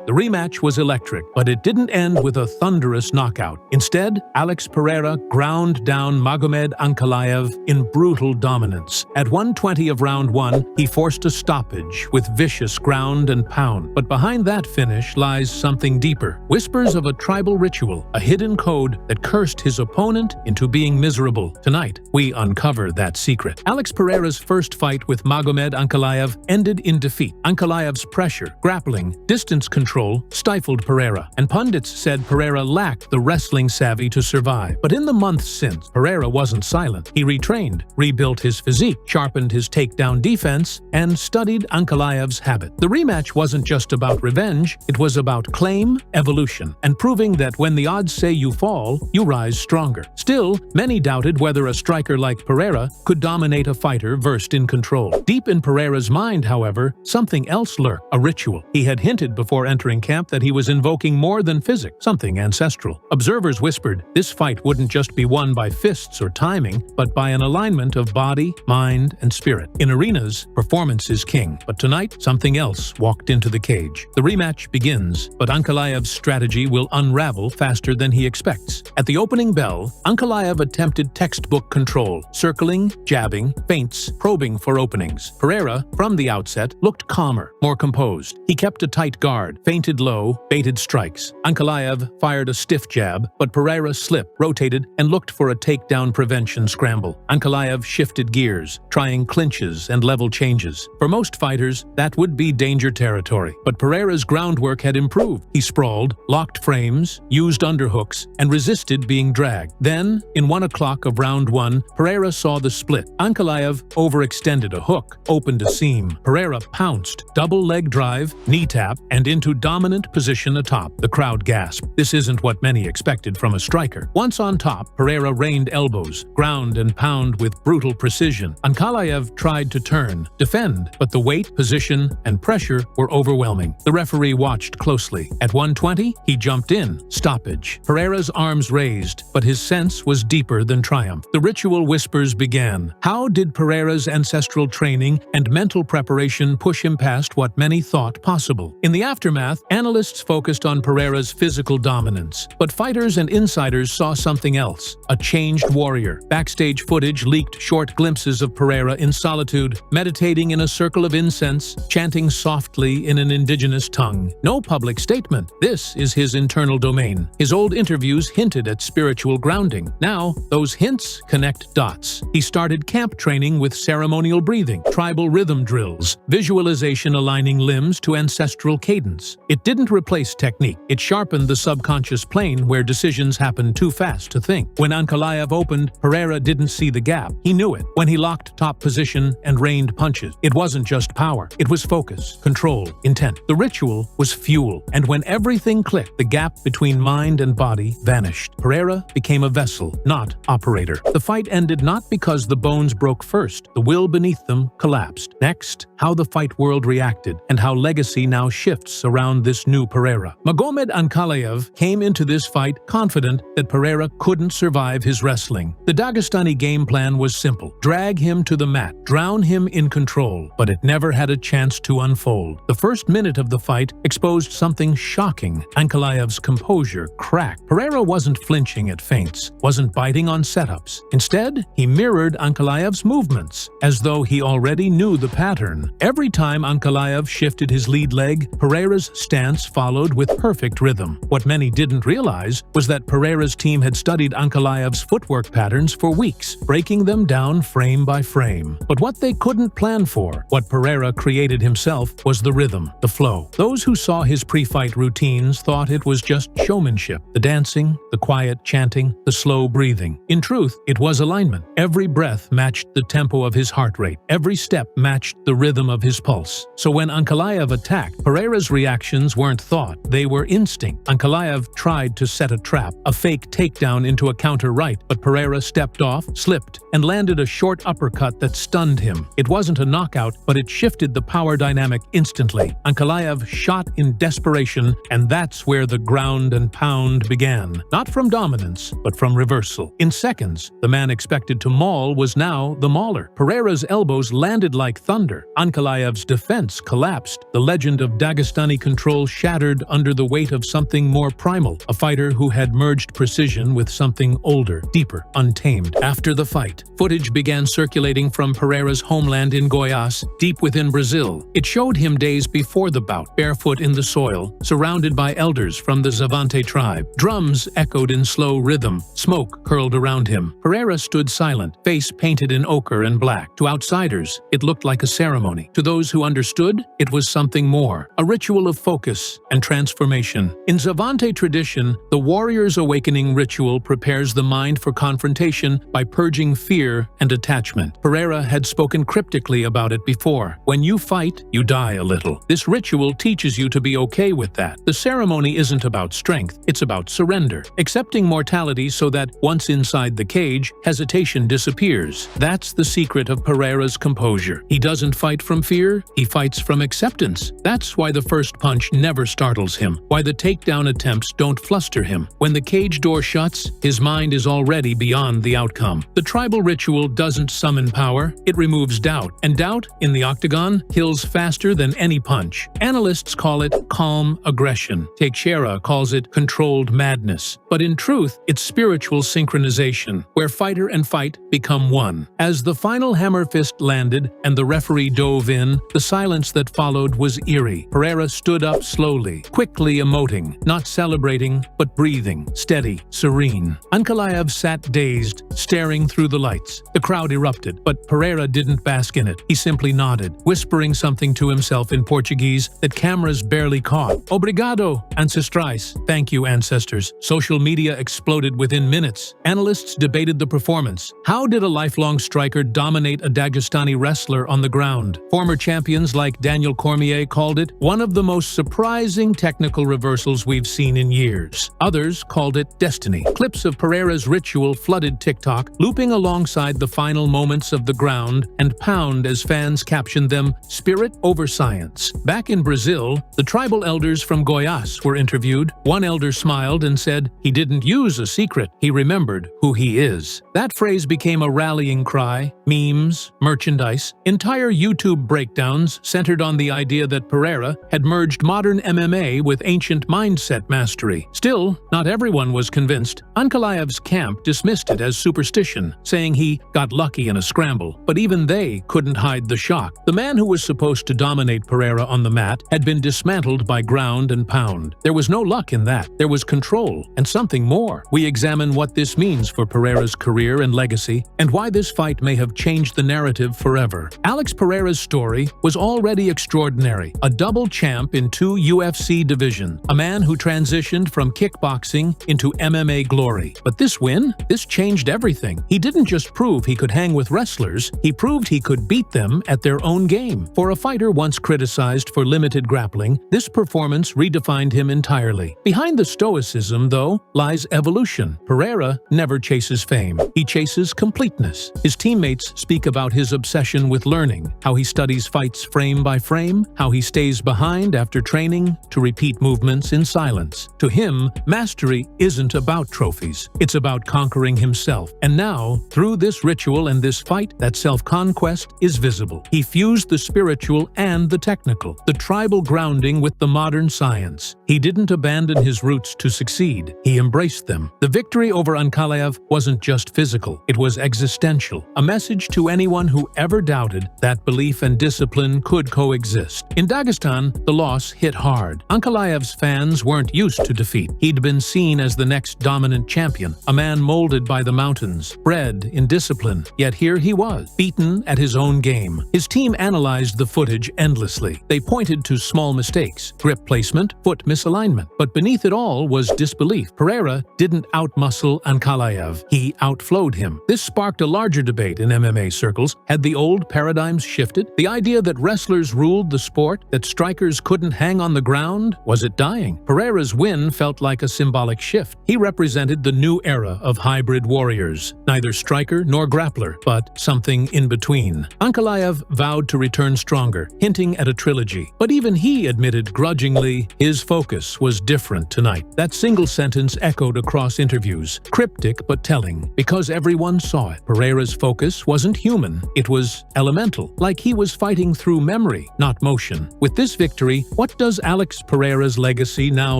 The rematch was electric, but it didn't end with a thunderous knockout. Instead, Alex Pereira ground down Magomed Ankalaev in brutal dominance. At 1:20 of round 1, he forced a stoppage with vicious ground and pound. But behind that finish lies something deeper. Whispers of a tribal ritual, a hidden code that cursed his opponent into being miserable. Tonight, we uncover that secret. Alex Pereira's first fight with Magomed Ankalaev ended in defeat. Ankalaev's pressure, grappling, distance control stifled Pereira, and pundits said Pereira lacked the wrestling savvy to survive. But in the months since, Pereira wasn't silent. He retrained, rebuilt his physique, sharpened his takedown defense, and studied Ankalaev's habit. The rematch wasn't just about revenge, it was about claim, evolution, and proving that when the odds say you fall, you rise stronger. Still, many doubted whether a striker like Pereira could dominate a fighter versed in control. Deep in Pereira's mind, however, something else lurked, a ritual. He had hinted before entering camp that he was invoking more than physics, something ancestral. Observers whispered this fight wouldn't just be won by fists or timing, but by an alignment of body, mind, and spirit. In arenas, performance is king, but tonight, something else walked into the cage. The rematch begins, but Ankalaev's strategy will unravel faster than he expects. At the opening bell, Ankalaev attempted textbook control, circling, jabbing, feints, probing for openings. Pereira, from the outset, looked calmer, more composed. He kept a tight guard, feinted low, baited strikes. Ankalaev fired a stiff jab, but Pereira slipped, rotated, and looked for a takedown prevention scramble. Ankalaev shifted gears, trying clinches and level changes. For most fighters, that would be danger territory. But Pereira's groundwork had improved. He sprawled, locked frames, used underhooks, and resisted being dragged. Then, in 1 o'clock of round 1, Pereira saw the split. Ankalaev overextended a hook, opened a seam. Pereira pounced, double leg drive, knee tap, and into dominant position atop. The crowd gasped. This isn't what many expected from a striker. Once on top, Pereira rained elbows, ground and pound with brutal precision. Ankalaev tried to turn, defend, but the weight, position, and pressure were overwhelming. The referee watched closely. At 1:20, he jumped in. Stoppage. Pereira's arms raised, but his sense was deeper than triumph. The ritual whispers began. How did Pereira's ancestral training and mental preparation push him past what many thought possible? In the aftermath, analysts focused on Pereira's physical dominance, but fighters and insiders saw something else, a changed warrior. Backstage footage leaked short glimpses of Pereira in solitude, meditating in a circle of incense, chanting softly in an indigenous tongue. No public statement. This is his internal domain. His old interviews hinted at spiritual grounding. Now, those hints connect dots. He started camp training with ceremonial breathing, tribal rhythm drills, visualization aligning limbs to ancestral cadence. It didn't replace technique. It sharpened the subconscious plane where decisions happen too fast to think. When Ankalaev opened, Pereira didn't see the gap. He knew it. When he locked top position and rained punches, it wasn't just power. It was focus, control, intent. The ritual was fuel. And when everything clicked, the gap between mind and body vanished. Pereira became a vessel, not operator. The fight ended not because the bones broke first. The will beneath them collapsed. Next, how the fight world reacted and how legacy now shifts around this new Pereira. Magomed Ankalaev came into this fight confident that Pereira couldn't survive his wrestling. The Dagestani game plan was simple. Drag him to the mat, drown him in control, but it never had a chance to unfold. The first minute of the fight exposed something shocking. Ankalaev's composure cracked. Pereira wasn't flinching at feints, wasn't biting on setups. Instead, he mirrored Ankalaev's movements, as though he already knew the pattern. Every time Ankalaev shifted his lead leg, Pereira's stance followed with perfect rhythm. What many didn't realize was that Pereira's team had studied Ankalaev's footwork patterns for weeks, breaking them down frame by frame. But what they couldn't plan for, what Pereira created himself, was the rhythm, the flow. Those who saw his pre-fight routines thought it was just showmanship, the dancing, the quiet chanting, the slow breathing. In truth, it was alignment. Every breath matched the tempo of his heart rate. Every step matched the rhythm of his pulse. So when Ankalaev attacked, Pereira's reactions weren't thought, they were instinct. Ankalaev tried to set a trap, a fake takedown into a counter right, but Pereira stepped off, slipped, and landed a short uppercut that stunned him. It wasn't a knockout, but it shifted the power dynamic instantly. Ankalaev shot in desperation, and that's where the ground and pound began. Not from dominance, but from reversal. In seconds, the man expected to maul was now the mauler. Pereira's elbows landed like thunder. Ankalaev's defense collapsed. The legend of Dagestani control shattered under the weight of something more primal, a fighter who had merged precision with something older, deeper, untamed. After the fight, footage began circulating from Pereira's homeland in Goiás, deep within Brazil. It showed him days before the bout, barefoot in the soil, surrounded by elders from the Zavante tribe. Drums echoed in slow rhythm. Smoke curled around him. Pereira stood silent, face painted in ochre and black. To outsiders, it looked like a ceremony. To those who understood, it was something more, a ritual of focus and transformation. In Zavante tradition, the warrior's awakening ritual prepares the mind for confrontation by purging fear and attachment. Pereira had spoken cryptically about it before. When you fight, you die a little. This ritual teaches you to be okay with that. The ceremony isn't about strength, it's about surrender, accepting mortality so that once inside the cage, hesitation disappears. That's the secret of Pereira's composure. He doesn't fight from fear, he fights from acceptance. That's why the first punch never startles him, why the takedown attempts don't fluster him. When the cage door shuts, his mind is already beyond the outcome. The tribal ritual doesn't summon power, it removes doubt, and doubt, in the octagon, kills faster than any punch. Analysts call it calm aggression. Teixeira calls it controlled madness. But in truth, it's spiritual synchronization, where fighter and fight become one. As the final hammer fist landed and the referee dove in, the silence that followed was eerie. Pereira stood up slowly, quickly emoting, not celebrating, but breathing, steady, serene. Ankalaev sat dazed, staring through the lights. The crowd erupted, but Pereira didn't bask in it. He simply nodded, whispering something to himself in Portuguese that cameras barely caught. Obrigado, ancestrais. Thank you, ancestors. Social media exploded within minutes. Analysts debated the performance. How did a lifelong striker dominate a Dagestani wrestler on the ground? Former champions like Daniel Cormier called it one of the most surprising technical reversals we've seen in years. Others called it destiny. Clips of Pereira's ritual flooded TikTok, looping alongside the final moments of the ground and pound as fans captioned them spirit over science. Back in Brazil, the tribal elders from Goiás were interviewed. One elder smiled and said he didn't use a secret, he remembered who he is. That phrase became a rallying cry. Memes, merchandise, entire YouTube breakdowns centered on the idea that Pereira had merged modern MMA with ancient mindset mastery. Still, not everyone was convinced. Ankalaev's camp dismissed it as superstition, saying he got lucky in a scramble, but even they couldn't hide the shock. The man who was supposed to dominate Pereira on the mat had been dismantled by ground and pound. There was no luck in that. There was control, and something more. We examine what this means for Pereira's career and legacy, and why this fight may have changed the narrative forever. Alex Pereira's story was already extraordinary. A double champ in 2 UFC divisions, a man who transitioned from kickboxing into MMA glory. But this win? This changed everything. He didn't just prove he could hang with wrestlers, he proved he could beat them at their own game. For a fighter once criticized for limited grappling, this performance redefined him entirely. Behind the stoicism, though, lies evolution. Pereira never chases fame. He chases completeness. His teammates speak about his obsession with learning, how he studies fights frame by frame, how he stays behind after training to repeat movements in silence. To him, mastery isn't about trophies. It's about conquering himself. And now, through this ritual and this fight, that self-conquest is visible. He fused the spiritual and the technical, the tribal grounding with the modern science. He didn't abandon his roots to succeed. He embraced them. The victory over Ankalaev wasn't just physical, it was existential, a message to anyone who ever doubted that belief and discipline could coexist. In Dagestan, the loss hit hard. Ankalaev's fans weren't used to defeat. He'd been seen as the next dominant champion, a man molded by the mountains, bred in discipline. Yet here he was, beaten at his own game. His team analyzed the footage endlessly. They pointed to small mistakes, grip placement, foot misalignment. But beneath it all was disbelief. Pereira didn't outmuscle Ankalaev. He outflowed him. This sparked a larger debate in MMA circles. Had the old paradigms shifted? The idea that wrestlers ruled the sport, that strikers couldn't hang on the ground, was it dying? Pereira's win felt like a symbolic shift. He represented the new era of hybrid warriors, neither striker nor grappler, but something in between. Ankalaev vowed to return stronger, hinting at a trilogy. But even he admitted grudgingly his focus was different tonight. That single sentence echoed across interviews, cryptic but telling, because everyone saw it. Pereira's focus wasn't human, it was elemental, like he was fighting through memory, not motion. With this victory, What does Alex Pereira's legacy now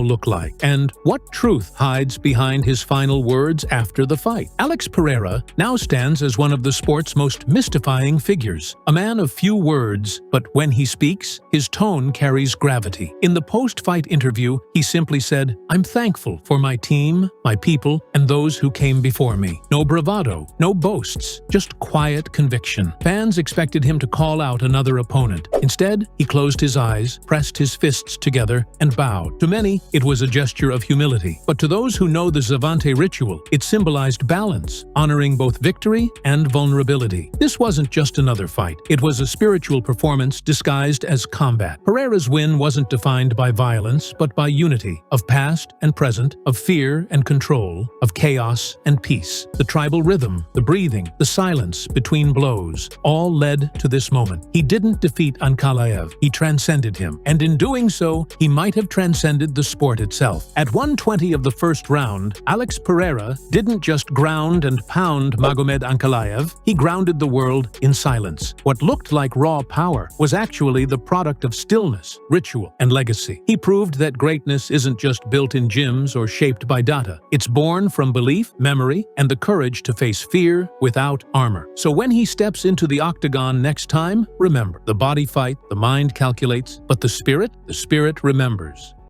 look like? And what truth hides behind his final words after the fight? Alex Pereira now stands as one of the sport's most mystifying figures. A man of few words, but when he speaks, his tone carries gravity. In the post-fight interview, he simply said, "I'm thankful for my team, my people, and those who came before me." No bravado, no boasts, just quiet conviction. Fans expected him to call out another opponent. Instead, he closed his eyes, pressed his fists together, and bowed. To many, it was a gesture of humility. But to those who know the Zavante ritual, it symbolized balance, honoring both victory and vulnerability. This wasn't just another fight. It was a spiritual performance disguised as combat. Pereira's win wasn't defined by violence, but by unity, of past and present, of fear and control, of chaos and peace. The tribal rhythm, the breathing, the silence between blows, all led to this moment. He didn't defeat Ankalaev, he transcended him, and in doing so, he might have transcended the sport itself. At 120 of the first round, Alex Pereira didn't just ground and pound Magomed Ankalaev, he grounded the world in silence. What looked like raw power was actually the product of stillness, ritual, and legacy. He proved that greatness isn't just built in gyms or shaped by data. It's born from belief, memory, and the courage to face fear without armor. So when he steps into the octagon next time, remember, the body fight, the mind calculates, but the spirit remembers.